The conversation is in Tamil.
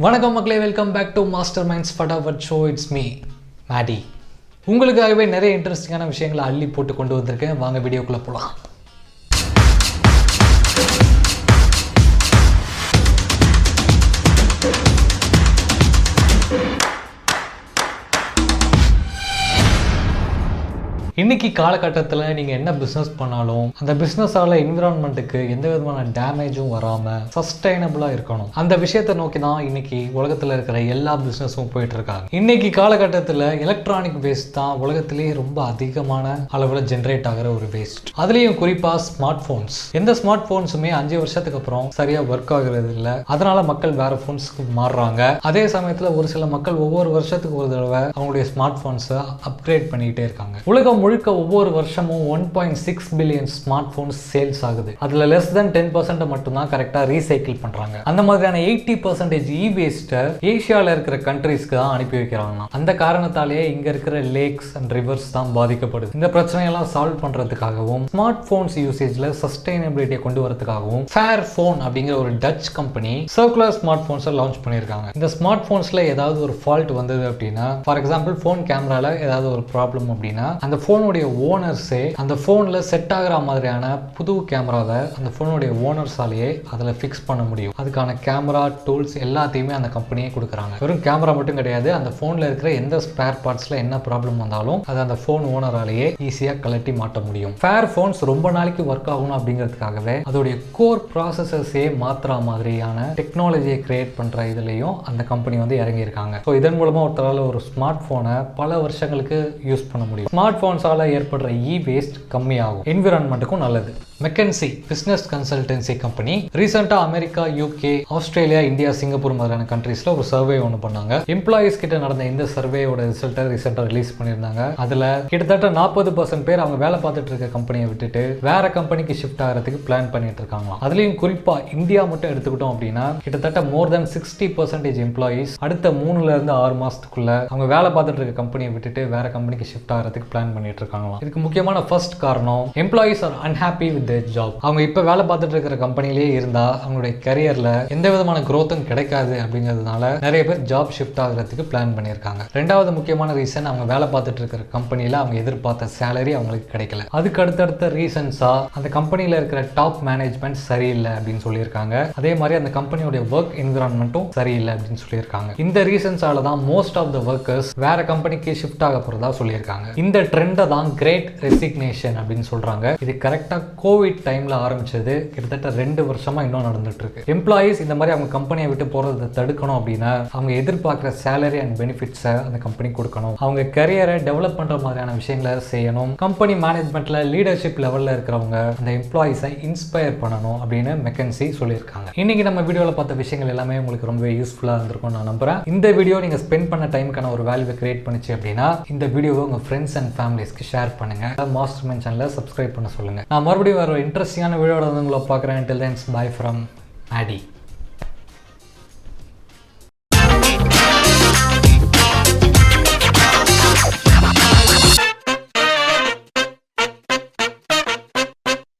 வணக்கம் மக்களே, welcome back to masterminds Phataphat show. It's me Maddy. உங்களுக்காகவே நிறைய இன்ட்ரெஸ்டிங்கான விஷயங்களை அள்ளி போட்டு கொண்டு வந்திருக்கேன். வாங்க வீடியோக்குள்ளே போகலாம். இன்றைக்கி காலகட்டத்தில் நீங்கள் என்ன பிஸ்னஸ் பண்ணாலும் அந்த பிஸ்னஸால் என்விரான்மெண்ட்டுக்கு எந்த விதமான டேமேஜும் வராமல் சஸ்டைனபிளாக இருக்கணும். அந்த விஷயத்தை நோக்கி தான் இன்றைக்கி உலகத்தில் இருக்கிற எல்லா பிஸ்னஸும் போயிட்டு இருக்காங்க. இன்றைக்கி காலகட்டத்தில் எலக்ட்ரானிக் வேஸ்ட் தான் உலகத்திலேயே ரொம்ப அதிகமான அளவில் ஜென்ரேட் ஆகிற ஒரு வேஸ்ட். அதுலேயும் குறிப்பாக ஸ்மார்ட் ஃபோன்ஸ். எந்த ஸ்மார்ட் ஃபோன்ஸுமே 5 வருஷத்துக்கு அப்புறம் சரியாக ஒர்க் ஆகுறது இல்லை. அதனால மக்கள் வேற ஃபோன்ஸ்க்கு மாறுறாங்க. அதே சமயத்தில் ஒரு சில மக்கள் ஒவ்வொரு வருஷத்துக்கு ஒரு தடவை அவங்களுடைய ஸ்மார்ட் ஃபோன்ஸை அப்கிரேட் பண்ணிக்கிட்டே இருக்காங்க. உலகம் முழுக்க ஒவ்வொரு வருஷமும் 1.6 பில்லியன் ஸ்மார்ட் போன்ஸ் சேல்ஸ் ஆகுது. அதுல லெஸ் தென் 10% மட்டும்தான் கரெக்டா ரீசைக்கிள் பண்றாங்க. அந்த மாதிரியான 80% இ வேஸ்ட்டை ஏசியாவில் இருக்கிற கண்ட்ரீஸ்க்கு தான் அனுப்பி வைக்கிறாங்க. அந்த காரணத்தாலேயே இங்க இருக்கிற லேக்ஸ் அண்ட் ரிவர்ஸ் தான் பாதிக்கப்படுது. இந்த பிரச்சனையெல்லாம் சால்வ் பண்றதுக்காகவும் ஸ்மார்ட் போன்ஸ் யூசேஜ்ல சஸ்டைனபிலிட்டியை கொண்டு வரதுக்காகவும் ஃபேர் போன் அப்படிங்கிற ஒரு டச் கம்பெனி சர்க்குலர் ஸ்மார்ட் போன்ஸை லான்ச் பண்ணியிருக்காங்க. இந்த ஸ்மார்ட் போன்ஸ்ல ஏதாவது ஒரு ஃபால்ட் வந்தது அப்படின்னா, ஃபார் எக்ஸாம்பிள் போன் கேமரால ஏதாவது ஒரு ப்ராப்ளம் அப்படின்னா, அந்த போனுடைய ஓனர்ஸே அந்த போன்ல செட் ஆகிற மாதிரியான புது கேமராவை அந்த போனுடைய ஓனர்ஸாலேயே அதில் ஃபிக்ஸ் பண்ண முடியும். அதுக்கான கேமரா டூல்ஸ் எல்லாத்தையுமே அந்த கம்பெனியே கொடுக்குறாங்க. வெறும் கேமரா மட்டும் கிடையாது, அந்த போன்ல இருக்கிற எந்த ஸ்பேர் பார்ட்ஸ்ல என்ன ப்ராப்ளம் வந்தாலும் அதை அந்த போன் ஓனராலேயே ஈஸியாக கலட்டி மாட்ட முடியும். ஃபேர் போன்ஸ் ரொம்ப நாளைக்கு ஒர்க் ஆகணும் அப்படிங்கிறதுக்காகவே அதோடைய கோர் ப்ராசஸர்ஸே மாற்றுற மாதிரியான டெக்னாலஜியை கிரியேட் பண்ற இதுலையும் அந்த கம்பெனி வந்து இறங்கியிருக்காங்க. ஸோ இதன் மூலமா ஒருத்தரால் ஒரு ஸ்மார்ட் போனை பல வருஷங்களுக்கு யூஸ் பண்ண முடியும். ஸ்மார்ட் போன்ஸால ஏற்படுற இ வேஸ்ட் கம்மியாகும், என்விரான்மெண்ட்டுக்கும் நல்லது. மெக்கன்சி பிசினஸ் கன்சல்டன்சி கம்பெனி ரீசெண்டா America, UK, Australia, India, Singapore மாதிரியான கண்ட்ரீஸ்ல ஒரு சர்வே ஒன்று பண்ணாங்க. எம்ப்ளாயிஸ் கிட்ட நடந்த இந்த சர்வேயோட ரிசல்ட்டை ரீசெண்டா ரிலீஸ் பண்ணியிருந்தாங்க. அதுல கிட்டத்தட்ட 40% பேர் அவங்க வேலை பார்த்துட்டு இருக்க கம்பெனியை விட்டுட்டு வேற கம்பெனிக்கு ஷிஃப்ட் ஆகிறதுக்கு பிளான் பண்ணிட்டு இருக்காங்க. அதுலயும் குறிப்பா இந்தியா மட்டும் எடுத்துக்கிட்டோம் அப்படின்னா கிட்டத்தட்ட மோர் தென் 60% எம்ப்ளாயிஸ் அடுத்த 3 to 6 மாசத்துக்குள்ள அவங்க வேலை பார்த்துட்டு இருக்க கம்பெனியை விட்டுட்டு வேற கம்பெனிக்கு ஷிஃப்ட் ஆகிறதுக்கு பிளான் பண்ணிட்டு இருக்காங்க. இதுக்கு முக்கியமான ஃபர்ஸ்ட் காரணம், employees R unhappy with their job. அவங்க இப்ப வேலை பார்த்துட்டு இருக்கிற கம்பெனிலேயே இருந்தா அவங்களுடைய கரியர்ல எந்த விதமான growth-ம் கிடைக்காது அப்படிங்கிறதுனால நிறைய பேர் ஜாப் ஷிஃப்ட் ஆகிறதுக்கு பிளான் பண்ணியிருக்காங்க. ரெண்டாவது முக்கியமான ரீசன், அவங்க வேலை பார்த்துட்டு இருக்கிற கம்பெனில அவங்க எதிர்பார்த்த சேலரி அவங்களுக்கு கிடைக்கல. அதுக்கு அடுத்தடுத்த ரீசன்ஸா அந்த கம்பெனில இருக்கிற டாப் மேனேஜ்மெண்ட் சரியில்லை அப்படின்னு சொல்லியிருக்காங்க. அதே மாதிரி அந்த கம்பெனியோட ஒர்க் என்விரான்மெண்ட்டும் சரியில்லை அப்படின்னு சொல்லியிருக்காங்க. இந்த ரீசன்ஸால தான் மோஸ்ட் ஆஃப் த ஒர்க்கர்ஸ் வேற கம்பெனிக்கு ஷிஃப்ட் ஆக போறதா சொல்லியிருக்காங்க. இந்த ட்ரெண்டை தான் கிரேட் ரெசிக்னேஷன் அப்படின்னு சொல்றாங்க. இது கரெக்டா கோவிட் டைம்ல ஆரம்பிச்சது. கிட்டத்தட்ட 2 வருஷமா இன்னும் நடந்துட்டு இருக்கு. எம்ப்ளாயிஸ் இந்த மாதிரி அவங்க கம்பெனியை விட்டு போறதை தடுக்கணும் அப்படின்னா அவங்க எதிர்பார்க்கிற சேலரி அண்ட் பெனிஃபிட்ஸை அந்த கம்பெனி கொடுக்கணும். அவங்க கரியரை டெவலப் பண்ற மாதிரியான விஷயங்களை செய்யணும். கம்பெனி மேனேஜ்மெண்ட்ல லீடர்ஷிப் லெவல்ல இருக்கிறவங்க அந்த எம்ப்ளாயிஸை இன்ஸ்பயர் பண்ணணும் அப்படின்னு மெக்கன்சி சொல்லியிருக்காங்க. இன்னைக்கு நம்ம வீடியோல பார்த்த விஷயங்கள் எல்லாமே உங்களுக்கு ரொம்ப யூஸ்ஃபுல்லா இருந்திருக்கும் நான் நம்புறேன். இந்த வீடியோ நீங்க ஸ்பெண்ட் பண்ண டைமுக்கான ஒரு வேல்யூவை கிரியேட் பண்ணிச்சு அப்படின்னா இந்த வீடியோவை உங்க ஃப்ரெண்ட்ஸ் அண்ட் ஃபேமிலிஸ்க்கு ஷேர் பண்ணுங்க. மாஸ்டர் மைண்ட் சேனலை சப்ஸ்கிரைப் பண்ண சொல்லுங்க. நான் மறுபடியும் ஒரு இன்ட்ரெஸ்டிங்கான வீடியோட வந்து உங்களை பார்க்குறேன். Till then, bye from Adi.